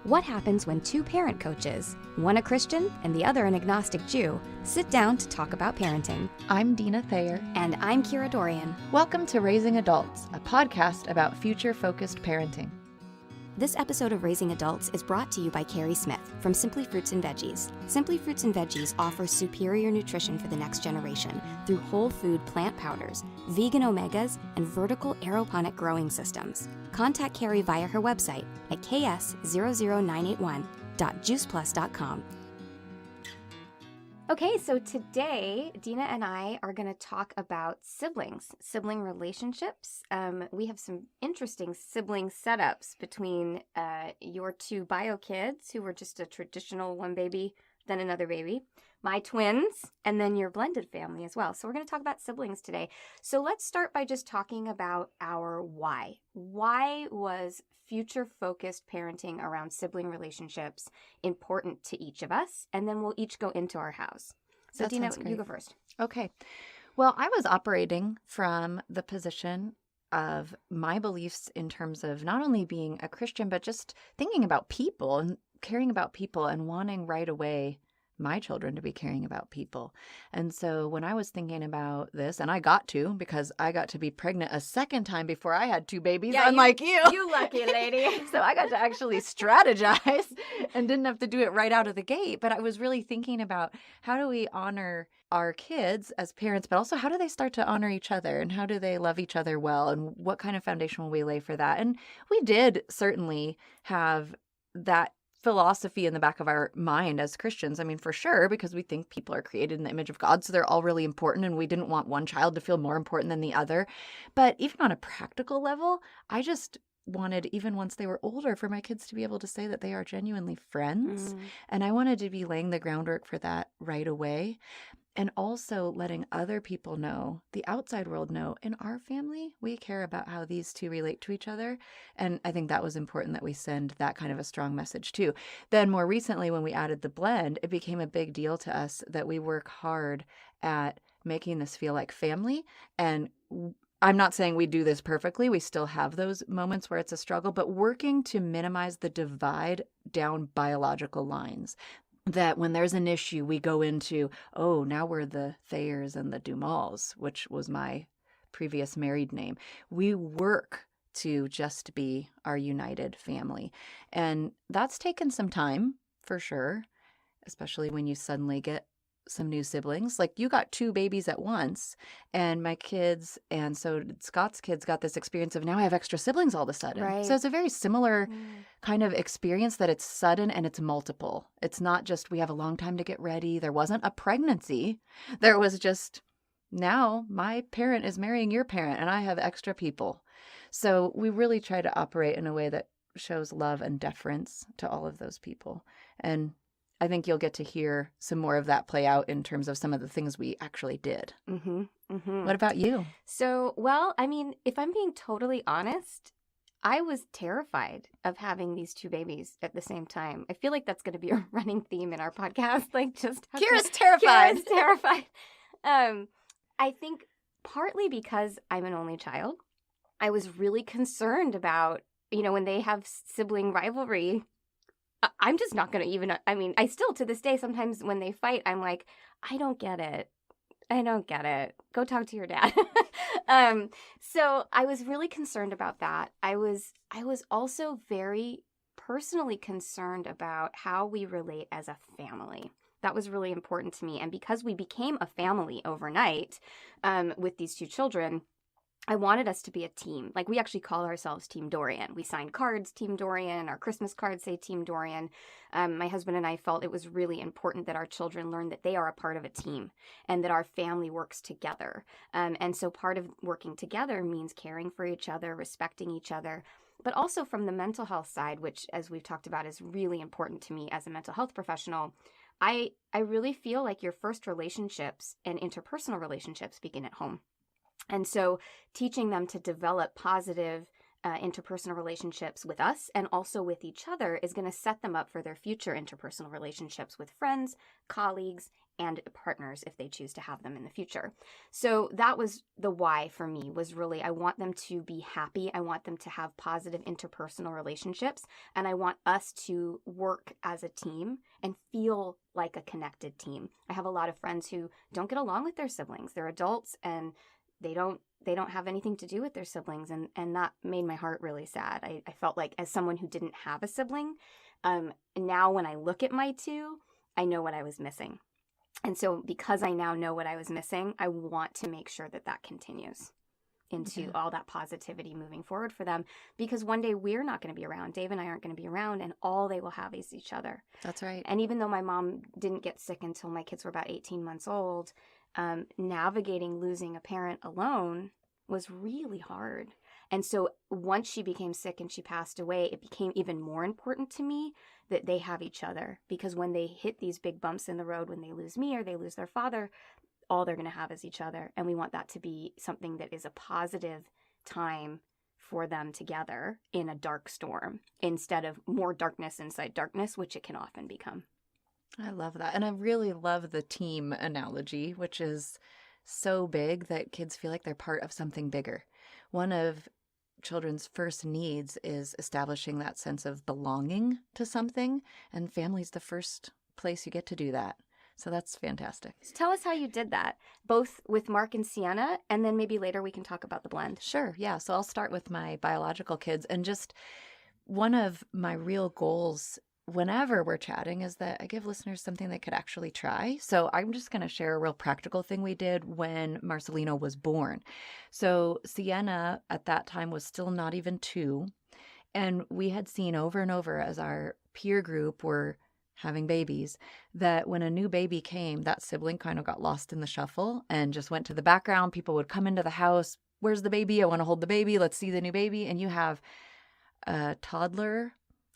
What happens when two parent coaches, one a Christian and the other an agnostic Jew, sit down to talk about parenting? I'm Deana Thayer. And I'm Kira Dorian. Welcome to Raising Adults, a podcast about future-focused parenting. This episode of Raising Adults is brought to you by Carrie Smith from Simply Fruits and Veggies. Simply Fruits and Veggies offers superior nutrition for the next generation through whole food plant powders, vegan omegas, and vertical aeroponic growing systems. Contact Carrie via her website at ks00981.juiceplus.com. Okay, so today, Deana and I are going to talk about sibling relationships. We have some interesting sibling setups between your two bio kids, who were just a traditional one baby, then another baby, my twins, and then your blended family as well. So we're going to talk about siblings today. So let's start by just talking about our why. Why was future-focused parenting around sibling relationships important to each of us? And then we'll each go into our house. So Deana, you go first. Okay. Well, I was operating from the position of my beliefs in terms of not only being a Christian, but just thinking about people and caring about people and wanting right away my children to be caring about people. And so when I was thinking about this, and I got to, because I got to be pregnant a second time before I had two babies, unlike you. You lucky lady. So I got to actually strategize and didn't have to do it right out of the gate. But I was really thinking about, how do we honor our kids as parents, but also how do they start to honor each other, and how do they love each other well, and what kind of foundation will we lay for that? And we did certainly have that philosophy in the back of our mind as Christians. I mean, for sure, because we think people are created in the image of God, so they're all really important, and we didn't want one child to feel more important than the other. But even on a practical level, I just wanted, even once they were older, for my kids to be able to say that they are genuinely friends. And I wanted to be laying the groundwork for that right away. And also letting other people know, the outside world know, in our family, we care about how these two relate to each other. And I think that was important that we send that kind of a strong message too. Then more recently, when we added the blend, it became a big deal to us that we work hard at making this feel like family. And I'm not saying we do this perfectly. We still have those moments where it's a struggle, but working to minimize the divide down biological lines. That when there's an issue, we go into, oh, now we're the Thayers and the Dumals, which was my previous married name. We work to just be our united family. And that's taken some time, for sure, especially when you suddenly get some new siblings. Like, you got two babies at once, and my kids, and so Scott's kids, got this experience of, now I have extra siblings all of a sudden. Right. So it's a very similar kind of experience, that it's sudden and it's multiple. It's not just we have a long time to get ready. There wasn't a pregnancy. There was just, now my parent is marrying your parent and I have extra people. So we really try to operate in a way that shows love and deference to all of those people. And I think you'll get to hear some more of that play out in terms of some of the things we actually did. What about you? So, well, I mean, if I'm being totally honest, I was terrified of having these two babies at the same time. I feel like that's going to be a running theme in our podcast. Like, just Kira's terrified. Kira's terrified. I think partly because I'm an only child, I was really concerned about, when they have sibling rivalry. I'm just not going to even, I still to this day, sometimes when they fight, I'm like, I don't get it. Go talk to your dad. So I was really concerned about that. I was also very personally concerned about how we relate as a family. That was really important to me. And because we became a family overnight with these two children, I wanted us to be a team. Like, we actually call ourselves Team Dorian. We sign cards, Team Dorian. Our Christmas cards say Team Dorian. My husband and I felt it was really important that our children learn that they are a part of a team and that our family works together. And so part of working together means caring for each other, respecting each other, but also from the mental health side, which, as we've talked about, is really important to me as a mental health professional. I really feel like your first relationships and interpersonal relationships begin at home. And so teaching them to develop positive interpersonal relationships with us and also with each other is going to set them up for their future interpersonal relationships with friends, colleagues, and partners if they choose to have them in the future. So that was the why for me, was really I want them to be happy. I want them to have positive interpersonal relationships, and I want us to work as a team and feel like a connected team. I have a lot of friends who don't get along with their siblings. They're adults and they don't have anything to do with their siblings, and that made my heart really sad. I felt like, as someone who didn't have a sibling, now when I look at my two, I know what I was missing. And so because I now know what I was missing, I want to make sure that that continues into all that positivity moving forward for them, because one day we're not going to be around. Dave and I aren't going to be around, and all they will have is each other. That's right. And even though my mom didn't get sick until my kids were about 18 months old, navigating losing a parent alone was really hard. And so once she became sick and she passed away, it became even more important to me that they have each other, because when they hit these big bumps in the road, when they lose me or they lose their father, all they're going to have is each other. And we want that to be something that is a positive time for them together in a dark storm, instead of more darkness inside darkness, which it can often become. I love that. And I really love the team analogy, which is so big that kids feel like they're part of something bigger. One of children's first needs is establishing that sense of belonging to something, and family's the first place you get to do that. So that's fantastic. So tell us how you did that, both with Mark and Sienna, and then maybe later we can talk about the blend. Sure, yeah. So I'll start with my biological kids, and just one of my real goals whenever we're chatting is that I give listeners something they could actually try. So I'm just going to share a real practical thing we did when Marcelino was born. So Sienna at that time was still not even 2. And we had seen over and over as our peer group were having babies that when a new baby came, that sibling kind of got lost in the shuffle and just went to the background. People would come into the house. Where's the baby? I want to hold the baby. Let's see the new baby. And you have a toddler,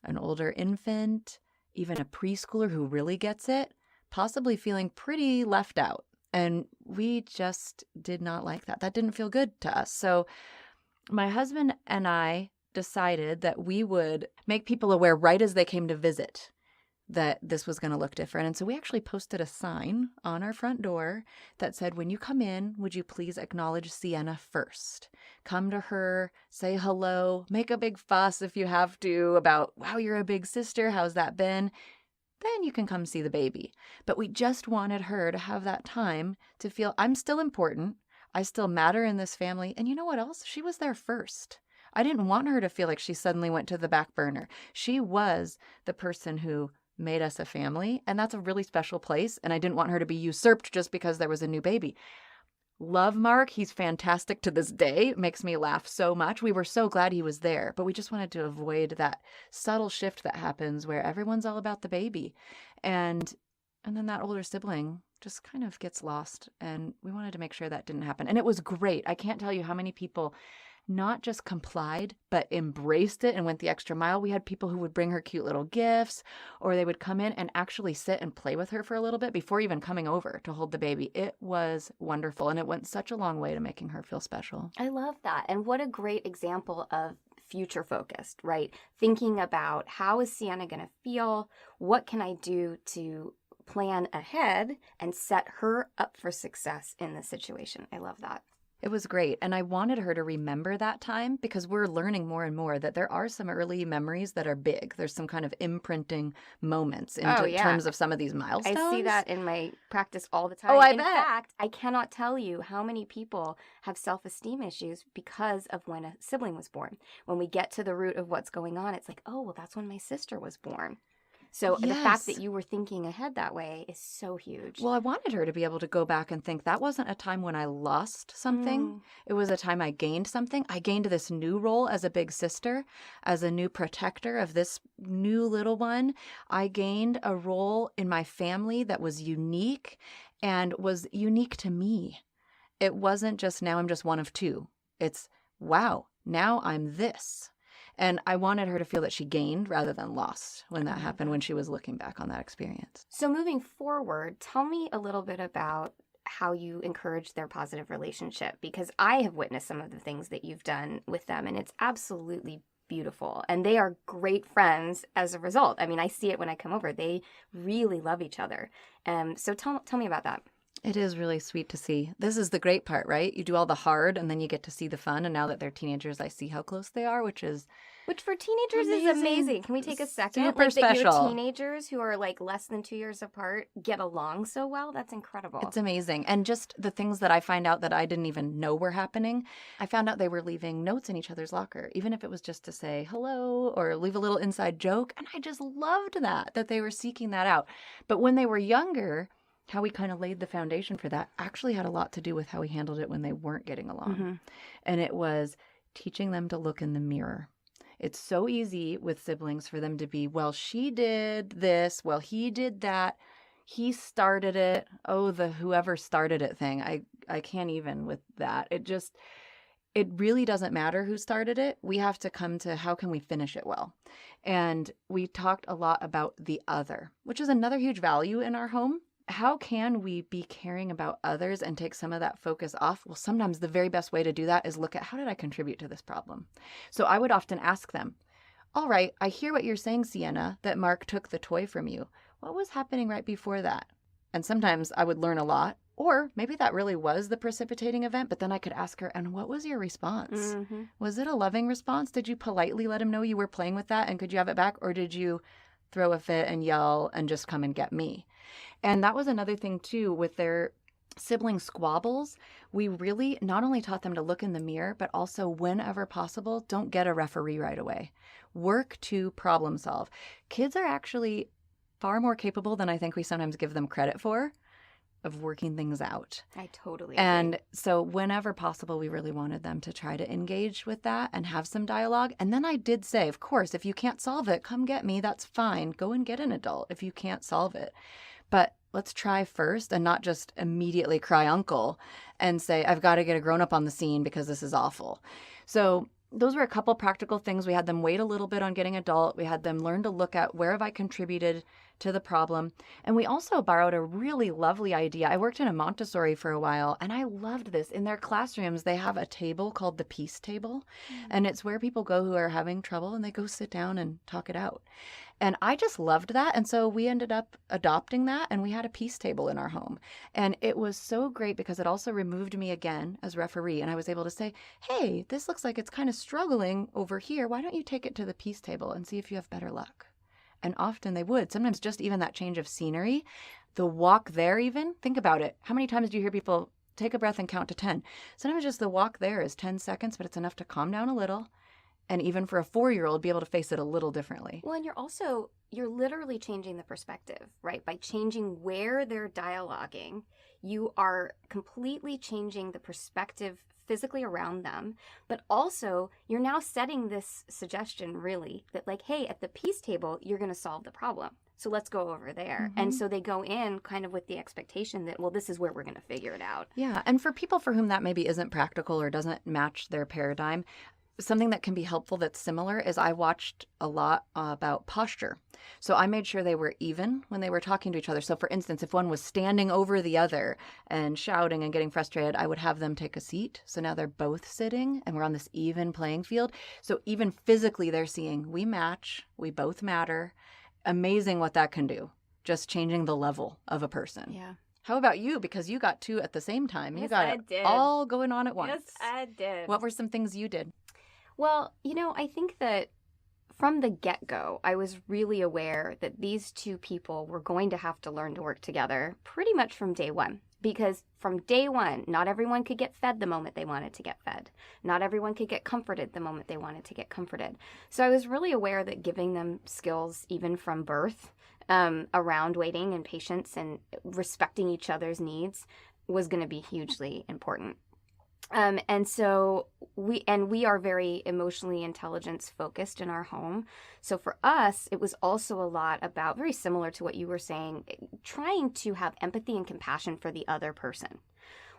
an older infant, even a preschooler who really gets it, possibly feeling pretty left out. And we just did not like that. That didn't feel good to us. So my husband and I decided that we would make people aware right as they came to visit that this was going to look different. And so we actually posted a sign on our front door that said, when you come in, would you please acknowledge Sienna first? Come to her, say hello, make a big fuss if you have to about, wow, you're a big sister. How's that been? Then you can come see the baby. But we just wanted her to have that time to feel I'm still important. I still matter in this family. And you know what else? She was there first. I didn't want her to feel like she suddenly went to the back burner. She was the person who made us a family, and that's a really special place, and I didn't want her to be usurped just because there was a new baby. Love Mark. He's fantastic to this day. It makes me laugh so much. We were so glad he was there, but we just wanted to avoid that subtle shift that happens where everyone's all about the baby. And then that older sibling just kind of gets lost, and we wanted to make sure that didn't happen. And it was great. I can't tell you how many people not just complied, but embraced it and went the extra mile. We had people who would bring her cute little gifts, or they would come in and actually sit and play with her for a little bit before even coming over to hold the baby. It was wonderful, and it went such a long way to making her feel special. I love that. And what a great example of future focused, right? Thinking about, how is Sienna going to feel? What can I do to plan ahead and set her up for success in this situation? I love that. It was great. And I wanted her to remember that time, because we're learning more and more that there are some early memories that are big. There's some kind of imprinting moments in terms of some of these milestones. I see that in my practice all the time. Oh, I bet. In fact, I cannot tell you how many people have self-esteem issues because of when a sibling was born. When we get to the root of what's going on, it's like, oh, well, that's when my sister was born. So the fact that you were thinking ahead that way is so huge. Well, I wanted her to be able to go back and think that wasn't a time when I lost something. It was a time I gained something. I gained this new role as a big sister, as a new protector of this new little one. I gained a role in my family that was unique and was unique to me. It wasn't just now I'm just one of 2. It's, wow, now I'm this. And I wanted her to feel that she gained rather than lost when that happened, when she was looking back on that experience. So moving forward, tell me a little bit about how you encourage their positive relationship, because I have witnessed some of the things that you've done with them, and it's absolutely beautiful. And they are great friends as a result. I mean, I see it when I come over. They really love each other. So tell me about that. It is really sweet to see. This is the great part, right? You do all the hard and then you get to see the fun. And now that they're teenagers, I see how close they are, which for teenagers is amazing. Can we take a second? Super special. That your teenagers who are like less than 2 years apart get along so well. That's incredible. It's amazing. And just the things that I find out that I didn't even know were happening. I found out they were leaving notes in each other's locker, even if it was just to say hello or leave a little inside joke. And I just loved that they were seeking that out. But when they were younger, how we kind of laid the foundation for that actually had a lot to do with how we handled it when they weren't getting along. Mm-hmm. And it was teaching them to look in the mirror. It's so easy with siblings for them to be, well, she did this, well, he did that, he started it. Oh, the whoever started it thing. I can't even with that. It really doesn't matter who started it. We have to come to how can we finish it well. And we talked a lot about the other, which is another huge value in our home. How can we be caring about others and take some of that focus off? Well, sometimes the very best way to do that is look at how did I contribute to this problem? So I would often ask them, all right, I hear what you're saying, Sienna, that Mark took the toy from you. What was happening right before that? And sometimes I would learn a lot, or maybe that really was the precipitating event, but then I could ask her, and what was your response? Mm-hmm. Was it a loving response? Did you politely let him know you were playing with that and could you have it back? Or did you throw a fit and yell and just come and get me? And that was another thing, too, with their sibling squabbles. We really not only taught them to look in the mirror, but also whenever possible, don't get a referee right away. Work to problem solve. Kids are actually far more capable than I think we sometimes give them credit for of working things out. I totally agree. And so whenever possible, we really wanted them to try to engage with that and have some dialogue. And then I did say, of course, if you can't solve it, come get me. That's fine. Go and get an adult if you can't solve it. But let's try first and not just immediately cry uncle and say, I've got to get a grown-up on the scene because this is awful. So those were a couple practical things. We had them wait a little bit on getting adult. We had them learn to look at where have I contributed to the problem. And we also borrowed a really lovely idea. I worked in a Montessori for a while, and I loved this. In their classrooms, they have a table called the peace table. Mm-hmm. And it's where people go who are having trouble, and they go sit down and talk it out. And I just loved that. And so we ended up adopting that, and we had a peace table in our home. And it was so great because it also removed me again as referee. And I was able to say, hey, this looks like it's kind of struggling over here. Why don't you take it to the peace table and see if you have better luck? And often they would. Sometimes just even that change of scenery, the walk there even, think about it. How many times do you hear people take a breath and count to 10? Sometimes just the walk there is 10 seconds, but it's enough to calm down a little. And even for a 4-year-old, be able to face it a little differently. Well, and you're literally changing the perspective, right? By changing where they're dialoguing, you are completely changing the perspective physically around them, but also you're now setting this suggestion really that like, hey, at the peace table, you're going to solve the problem. So let's go over there. Mm-hmm. And so they go in kind of with the expectation that, well, this is where we're going to figure it out. Yeah. And for people for whom that maybe isn't practical or doesn't match their paradigm, something that can be helpful that's similar is I watched a lot about posture. So I made sure they were even when they were talking to each other. So for instance, if one was standing over the other and shouting and getting frustrated, I would have them take a seat. So now they're both sitting and we're on this even playing field. So even physically they're seeing we match, we both matter. Amazing what that can do. Just changing the level of a person. Yeah. How about you? Because you got two at the same time. Yes, you got it all going on at once. Yes, I did. What were some things you did? Well, I think that from the get-go, I was really aware that these two people were going to have to learn to work together pretty much from day one. Because from day one, not everyone could get fed the moment they wanted to get fed. Not everyone could get comforted the moment they wanted to get comforted. So I was really aware that giving them skills even from birth around waiting and patience and respecting each other's needs was going to be hugely important. And so we are very emotionally intelligence focused in our home. So for us, it was also a lot about, very similar to what you were saying, trying to have empathy and compassion for the other person.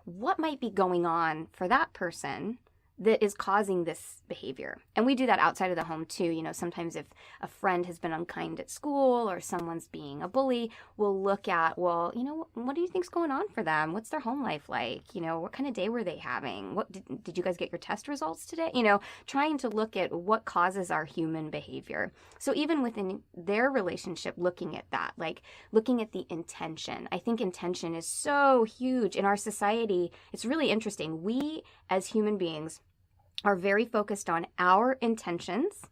What might be going on for that person that is causing this behavior. And we do that outside of the home too. You know, sometimes if a friend has been unkind at school or someone's being a bully, we'll look at, well, you know, what do you think's going on for them? What's their home life like? You know, what kind of day were they having? What did you guys get your test results today? You know, trying to look at what causes our human behavior. So even within their relationship, looking at that, like looking at the intention. I think intention is so huge in our society. It's really interesting. We as human beings are very focused on our intentions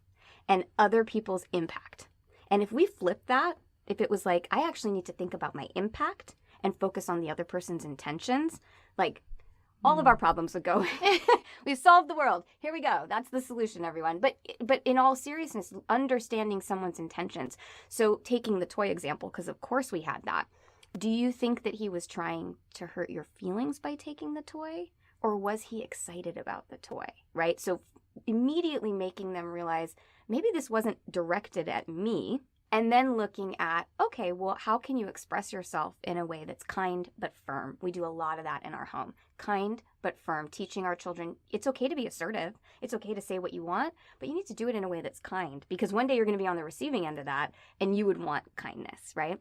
and other people's impact. And if we flip that, if it was like, I actually need to think about my impact and focus on the other person's intentions, like all of our problems would go. We've solved the world. Here we go. That's the solution, everyone. But in all seriousness, understanding someone's intentions. So taking the toy example, because of course we had that. Do you think that he was trying to hurt your feelings by taking the toy? Or was he excited about the toy, right? So immediately making them realize maybe this wasn't directed at me. And then looking at, okay, well, how can you express yourself in a way that's kind but firm? We do a lot of that in our home. Kind but firm, teaching our children it's okay to be assertive. It's okay to say what you want, but you need to do it in a way that's kind, because one day you're going to be on the receiving end of that and you would want kindness, right?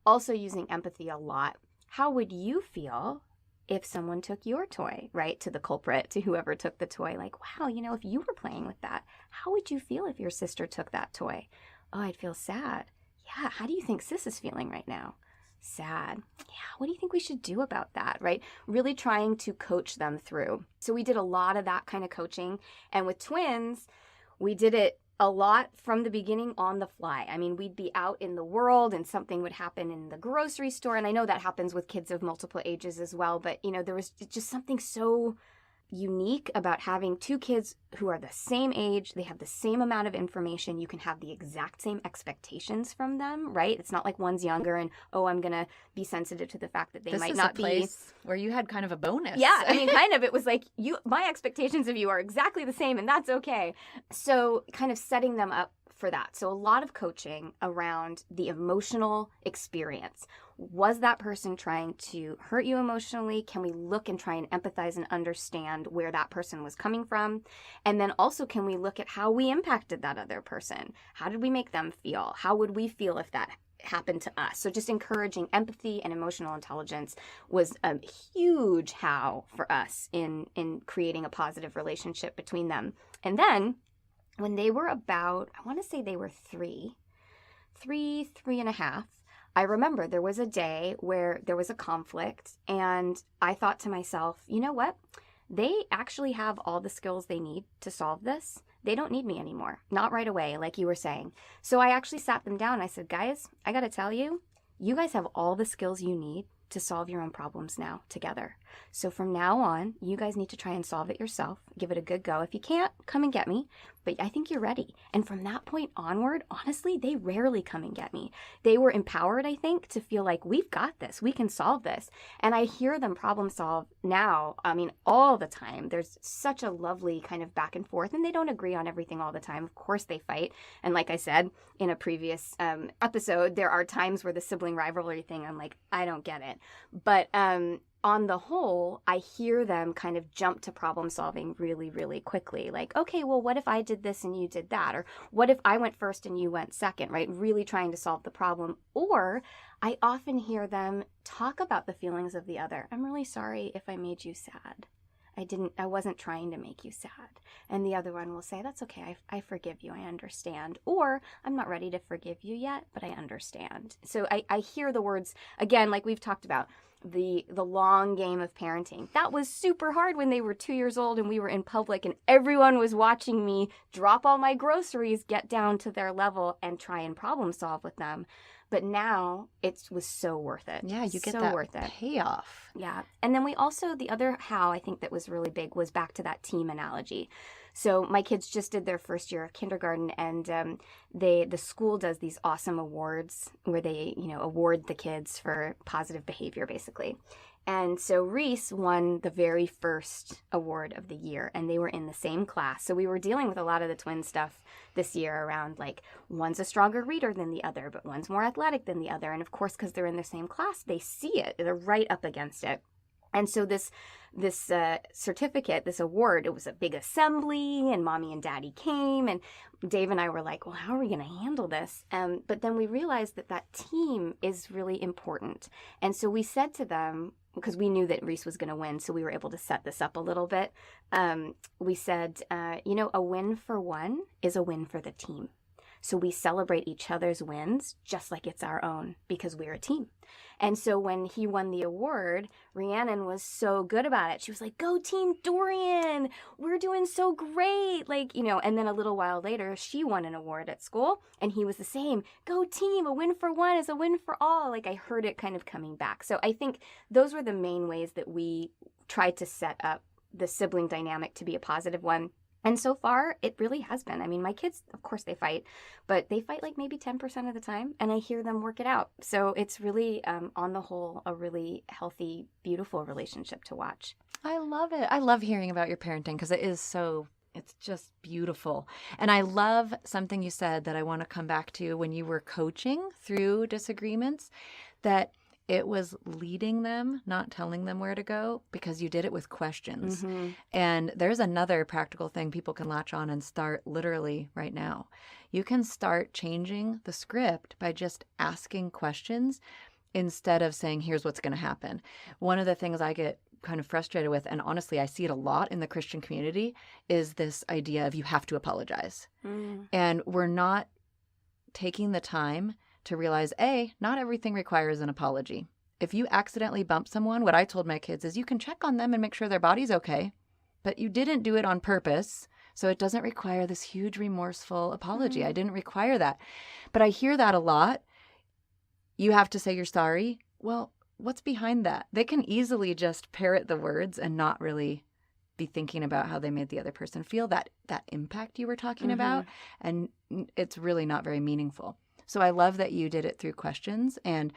Also using empathy a lot. How would you feel if someone took your toy, right, to the culprit, to whoever took the toy? Like, wow, you know, if you were playing with that, how would you feel if your sister took that toy? Oh, I'd feel sad. Yeah, how do you think sis is feeling right now? Sad. Yeah, what do you think we should do about that, right? Really trying to coach them through. So we did a lot of that kind of coaching. And with twins, we did it a lot from the beginning on the fly. I mean, we'd be out in the world and something would happen in the grocery store. And I know that happens with kids of multiple ages as well. But, you know, there was just something so unique about having two kids who are the same age. They have the same amount of information. You can have the exact same expectations from them, right? It's not like one's younger and, oh, I'm going to be sensitive to the fact that they might not be. This is a place where you had kind of a bonus. Yeah, I mean, kind of. It was like, my expectations of you are exactly the same, and that's okay. So kind of setting them up for that. So a lot of coaching around the emotional experience. Was that person trying to hurt you emotionally? Can we look and try and empathize and understand where that person was coming from? And then also, can we look at how we impacted that other person? How did we make them feel? How would we feel if that happened to us? So just encouraging empathy and emotional intelligence was a huge how for us in creating a positive relationship between them. And then when they were about, I want to say they were three and a half, I remember there was a day where there was a conflict, and I thought to myself, you know what? They actually have all the skills they need to solve this. They don't need me anymore. Not right away, like you were saying. So I actually sat them down. I said, guys, I got to tell you, you guys have all the skills you need to solve your own problems now together. So from now on, you guys need to try and solve it yourself. Give it a good go. If you can't, come and get me. But I think you're ready. And from that point onward, honestly, they rarely come and get me. They were empowered, I think, to feel like we've got this. We can solve this. And I hear them problem solve now, I mean, all the time. There's such a lovely kind of back and forth, and they don't agree on everything all the time. Of course they fight. And like I said in a previous episode, there are times where the sibling rivalry thing, I'm like, I don't get it. But on the whole, I hear them kind of jump to problem solving really, really quickly. Like, okay, well, what if I did this and you did that? Or what if I went first and you went second, right? Really trying to solve the problem. Or I often hear them talk about the feelings of the other. I'm really sorry if I made you sad. I wasn't trying to make you sad. And the other one will say, that's okay. I forgive you. I understand. Or I'm not ready to forgive you yet, but I understand. So I hear the words, again, like we've talked about, the long game of parenting. That was super hard when they were 2 years old and we were in public and everyone was watching me drop all my groceries, get down to their level and try and problem solve with them. But now it was so worth it. Yeah, you get so that worth it. payoff. Yeah. And then we also, the other how I think that was really big was back to that team analogy. So my kids just did their first year of kindergarten, and the school does these awesome awards where they, award the kids for positive behavior, basically. And so Reese won the very first award of the year, and they were in the same class. So we were dealing with a lot of the twin stuff this year around, like, one's a stronger reader than the other, but one's more athletic than the other. And of course, because they're in the same class, they see it. They're right up against it. And so this certificate, this award, it was a big assembly, and Mommy and Daddy came, and Dave and I were like, well, how are we going to handle this? But then we realized that team is really important. And so we said to them, because we knew that Reese was going to win, so we were able to set this up a little bit. We said, a win for one is a win for the team. So we celebrate each other's wins just like it's our own, because we're a team. And so when he won the award, Rhiannon was so good about it. She was like, go Team Dorian, we're doing so great. And then a little while later, she won an award at school, and he was the same. Go team, a win for one is a win for all. I heard it kind of coming back. So I think those were the main ways that we tried to set up the sibling dynamic to be a positive one. And so far, it really has been. I mean, my kids, of course, they fight, but they fight maybe 10% of the time, and I hear them work it out. So it's really, on the whole, a really healthy, beautiful relationship to watch. I love it. I love hearing about your parenting because it's just beautiful. And I love something you said that I want to come back to when you were coaching through disagreements, that it was leading them, not telling them where to go, because you did it with questions. Mm-hmm. And there's another practical thing people can latch on and start literally right now. You can start changing the script by just asking questions instead of saying, here's what's going to happen. One of the things I get kind of frustrated with, and honestly, I see it a lot in the Christian community, is this idea of you have to apologize. Mm. And we're not taking the time to realize, not everything requires an apology. If you accidentally bump someone, what I told my kids is you can check on them and make sure their body's okay, but you didn't do it on purpose, so it doesn't require this huge remorseful apology. I didn't require that. But I hear that a lot. You have to say you're sorry. Well, what's behind that? They can easily just parrot the words and not really be thinking about how they made the other person feel, that impact you were talking about, and it's really not very meaningful. So I love that you did it through questions. And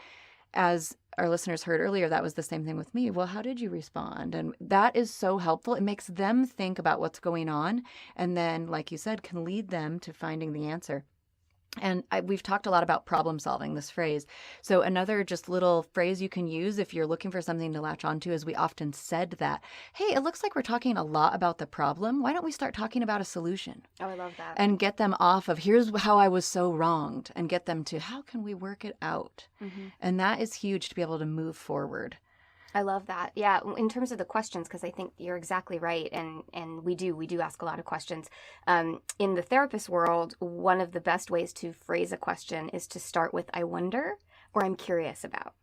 as our listeners heard earlier, that was the same thing with me. Well, how did you respond? And that is so helpful. It makes them think about what's going on. And then, like you said, can lead them to finding the answer. And we've talked a lot about problem solving, this phrase. So another just little phrase you can use if you're looking for something to latch onto is we often said that, hey, it looks like we're talking a lot about the problem. Why don't we start talking about a solution? Oh, I love that. And get them off of here's how I was so wronged and get them to how can we work it out? Mm-hmm. And that is huge to be able to move forward. I love that. Yeah, in terms of the questions, because I think you're exactly right, and we do ask a lot of questions. In the therapist world, one of the best ways to phrase a question is to start with "I wonder" or "I'm curious about."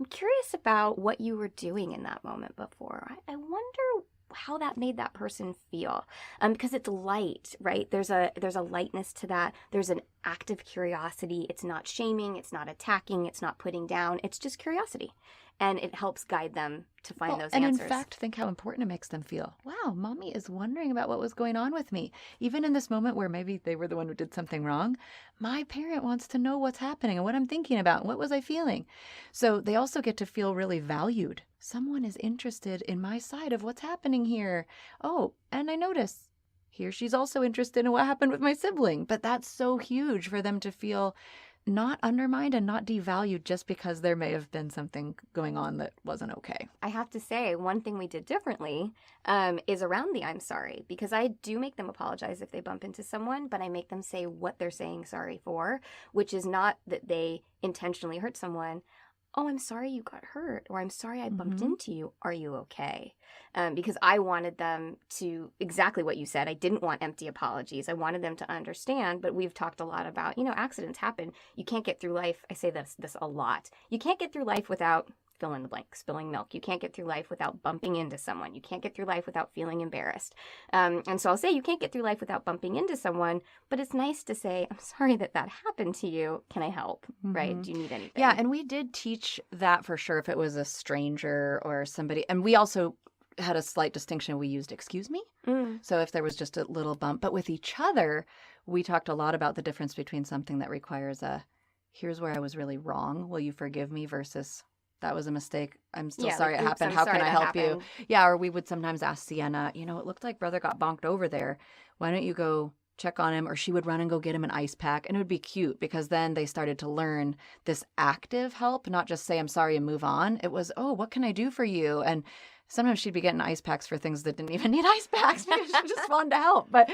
I'm curious about what you were doing in that moment before. I wonder how that made that person feel, because it's light, right? There's a lightness to that. There's an active curiosity. It's not shaming. It's not attacking. It's not putting down. It's just curiosity. And it helps guide them to find those answers. And in fact, think how important it makes them feel. Wow, mommy is wondering about what was going on with me. Even in this moment where maybe they were the one who did something wrong, my parent wants to know what's happening and what I'm thinking about and what was I feeling. So they also get to feel really valued. Someone is interested in my side of what's happening here. Oh, and I notice here she's also interested in what happened with my sibling. But that's so huge for them to feel not undermined and not devalued just because there may have been something going on that wasn't okay. I have to say, one thing we did differently is around the "I'm sorry," because I do make them apologize if they bump into someone, but I make them say what they're saying sorry for, which is not that they intentionally hurt someone. Oh, I'm sorry you got hurt, or I'm sorry I bumped into you. Are you okay? Because I wanted them to, exactly what you said, I didn't want empty apologies. I wanted them to understand, but we've talked a lot about, accidents happen. You can't get through life. I say this a lot. You can't get through life without fill in the blank, spilling milk. You can't get through life without bumping into someone. You can't get through life without feeling embarrassed. And so I'll say you can't get through life without bumping into someone, but it's nice to say, I'm sorry that happened to you. Can I help? Right? Do you need anything? Yeah, and we did teach that for sure if it was a stranger or somebody. And we also had a slight distinction. We used "excuse me." So if there was just a little bump. But with each other, we talked a lot about the difference between something that requires a, here's where I was really wrong. Will you forgive me? Versus, that was a mistake. I'm still sorry it happened. How can I help you? Yeah, or we would sometimes ask Sienna, it looked like brother got bonked over there. Why don't you go check on him, or she would run and go get him an ice pack. And it would be cute because then they started to learn this active help, not just say, I'm sorry and move on. It was, oh, what can I do for you? And sometimes she'd be getting ice packs for things that didn't even need ice packs because she just wanted to help. But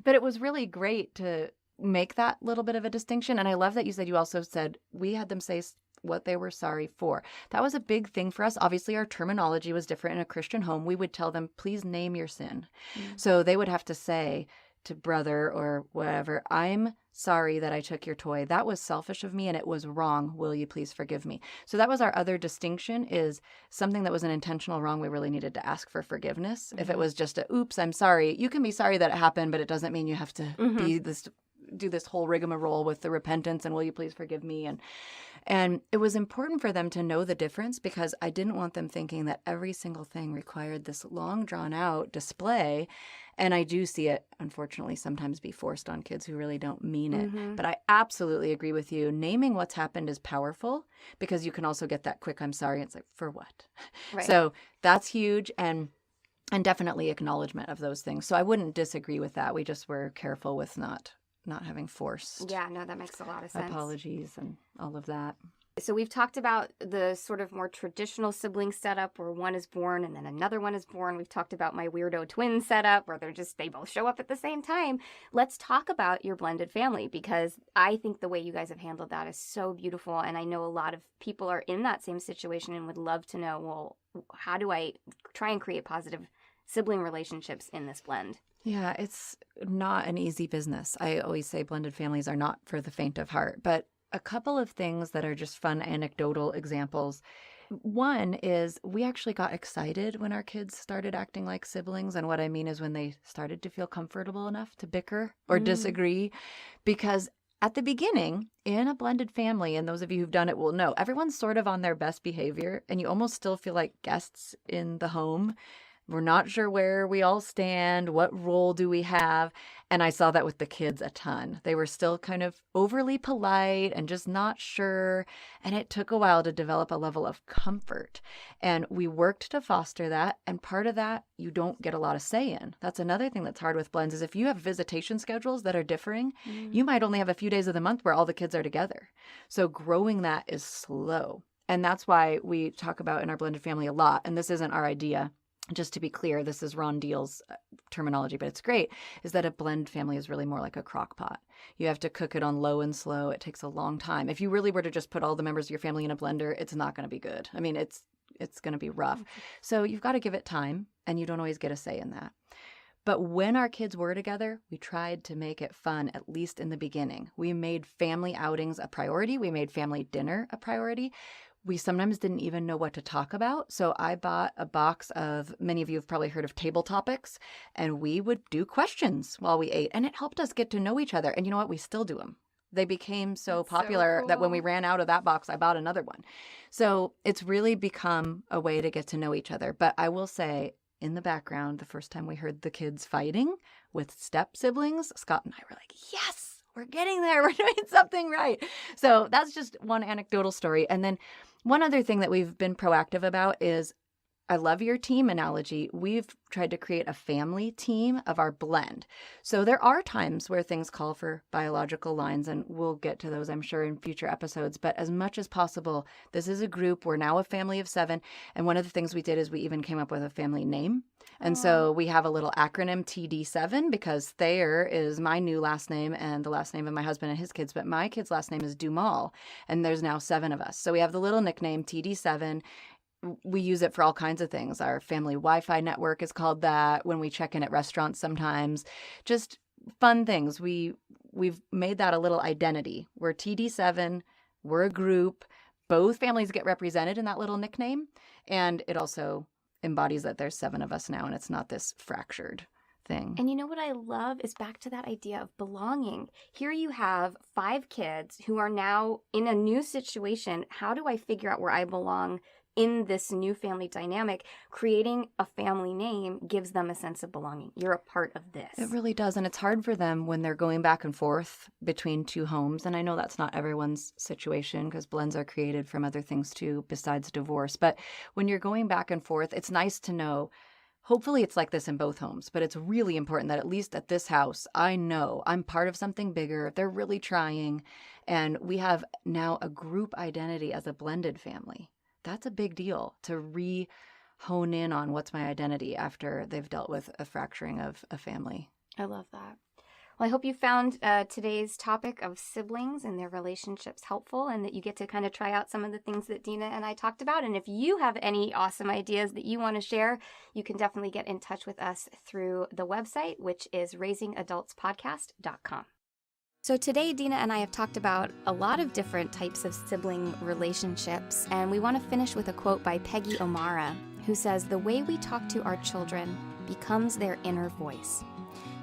it was really great to make that little bit of a distinction. And I love that you said, you also said we had them say what they were sorry for. That was a big thing for us. Obviously, our terminology was different in a Christian home. We would tell them, please name your sin. So they would have to say to brother or whatever, I'm sorry that I took your toy. That was selfish of me and it was wrong. Will you please forgive me? So that was our other distinction, is something that was an intentional wrong. We really needed to ask for forgiveness. If it was just a, oops, I'm sorry. You can be sorry that it happened, but it doesn't mean you have to do this whole rigmarole with the repentance and will you please forgive me? And it was important for them to know the difference because I didn't want them thinking that every single thing required this long drawn out display. And I do see it, unfortunately, sometimes be forced on kids who really don't mean it. But I absolutely agree with you. Naming what's happened is powerful because you can also get that quick, I'm sorry. It's like, for what? Right. So that's huge. And definitely acknowledgement of those things. So I wouldn't disagree with that. We just were careful with not having forced. Yeah, no, that makes a lot of sense. Apologies and all of that. So we've talked about the sort of more traditional sibling setup where one is born and then another one is born. We've talked about my weirdo twin setup where they both show up at the same time. Let's talk about your blended family because I think the way you guys have handled that is so beautiful. And I know a lot of people are in that same situation and would love to know, well, how do I try and create positive sibling relationships in this blend? Yeah, it's not an easy business. I always say blended families are not for the faint of heart, but a couple of things that are just fun anecdotal examples. One is we actually got excited when our kids started acting like siblings. And what I mean is when they started to feel comfortable enough to bicker or disagree, because at the beginning, in a blended family, and those of you who've done it will know, everyone's sort of on their best behavior and you almost still feel like guests in the home. We're not sure where we all stand. What role do we have? And I saw that with the kids a ton. They were still kind of overly polite and just not sure. And it took a while to develop a level of comfort. And we worked to foster that. And part of that, you don't get a lot of say in. That's another thing that's hard with blends is if you have visitation schedules that are differing, you might only have a few days of the month where all the kids are together. So growing that is slow. And that's why we talk about in our blended family a lot. And this isn't our idea. Just to be clear, this is Ron Deal's terminology, but it's great, is that a blend family is really more like a crock pot. You have to cook it on low and slow. It takes a long time. If you really were to just put all the members of your family in a blender, it's not going to be good. I mean, it's going to be rough. So you've got to give it time, and you don't always get a say in that. But when our kids were together, we tried to make it fun, at least in the beginning. We made family outings a priority. We made family dinner a priority. We sometimes didn't even know what to talk about. So I bought a box of, many of you have probably heard of table topics, and we would do questions while we ate. And it helped us get to know each other. And you know what? We still do them. They became so popular that when we ran out of that box, I bought another one. So it's really become a way to get to know each other. But I will say, in the background, the first time we heard the kids fighting with step siblings, Scott and I were like, yes, we're getting there. We're doing something right. So that's just one anecdotal story. And then one other thing that we've been proactive about is, I love your team analogy. We've tried to create a family team of our blend. So there are times where things call for biological lines, and we'll get to those, I'm sure, in future episodes. But as much as possible, this is a group. We're now a family of 7. And one of the things we did is we even came up with a family name. And so we have a little acronym TD7 because Thayer is my new last name and the last name of my husband and his kids. But my kid's last name is Dumal, and there's now 7 of us. So we have the little nickname TD7. We use it for all kinds of things. Our family Wi-Fi network is called that. When we check in at restaurants sometimes, just fun things. We've made that a little identity. We're TD7. We're a group. Both families get represented in that little nickname. And it also embodies that there's 7 of us now and it's not this fractured thing. And you know what I love is back to that idea of belonging. Here you have 5 kids who are now in a new situation. How do I figure out where I belong in this new family dynamic? Creating a family name gives them a sense of belonging. You're a part of this. It really does. And it's hard for them when they're going back and forth between 2 homes. And I know that's not everyone's situation because blends are created from other things too besides divorce. But when you're going back and forth, it's nice to know Hopefully it's like this in both homes, but it's really important that at least at this house, I know I'm part of something bigger. They're really trying. And we have now a group identity as a blended family. That's a big deal to hone in on what's my identity after they've dealt with a fracturing of a family. I love that. Well, I hope you found today's topic of siblings and their relationships helpful, and that you get to kind of try out some of the things that Deana and I talked about. And if you have any awesome ideas that you want to share, you can definitely get in touch with us through the website, which is raisingadultspodcast.com. So today, Deana and I have talked about a lot of different types of sibling relationships, and we want to finish with a quote by Peggy O'Mara, who says, "The way we talk to our children becomes their inner voice."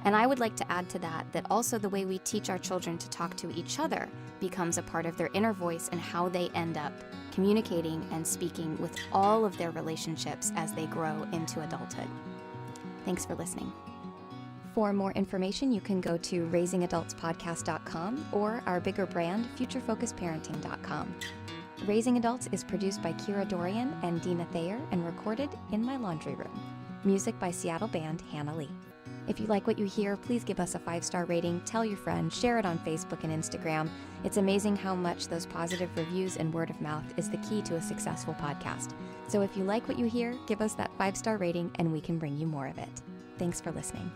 And I would like to add to that also the way we teach our children to talk to each other becomes a part of their inner voice and how they end up communicating and speaking with all of their relationships as they grow into adulthood. Thanks for listening. For more information, you can go to raisingadultspodcast.com or our bigger brand, futurefocusedparenting.com. Raising Adults is produced by Kira Dorian and Deana Thayer and recorded in my laundry room. Music by Seattle band Hannah Lee. If you like what you hear, please give us a 5-star rating, tell your friends, share it on Facebook and Instagram. It's amazing how much those positive reviews and word of mouth is the key to a successful podcast. So if you like what you hear, give us that 5-star rating and we can bring you more of it. Thanks for listening.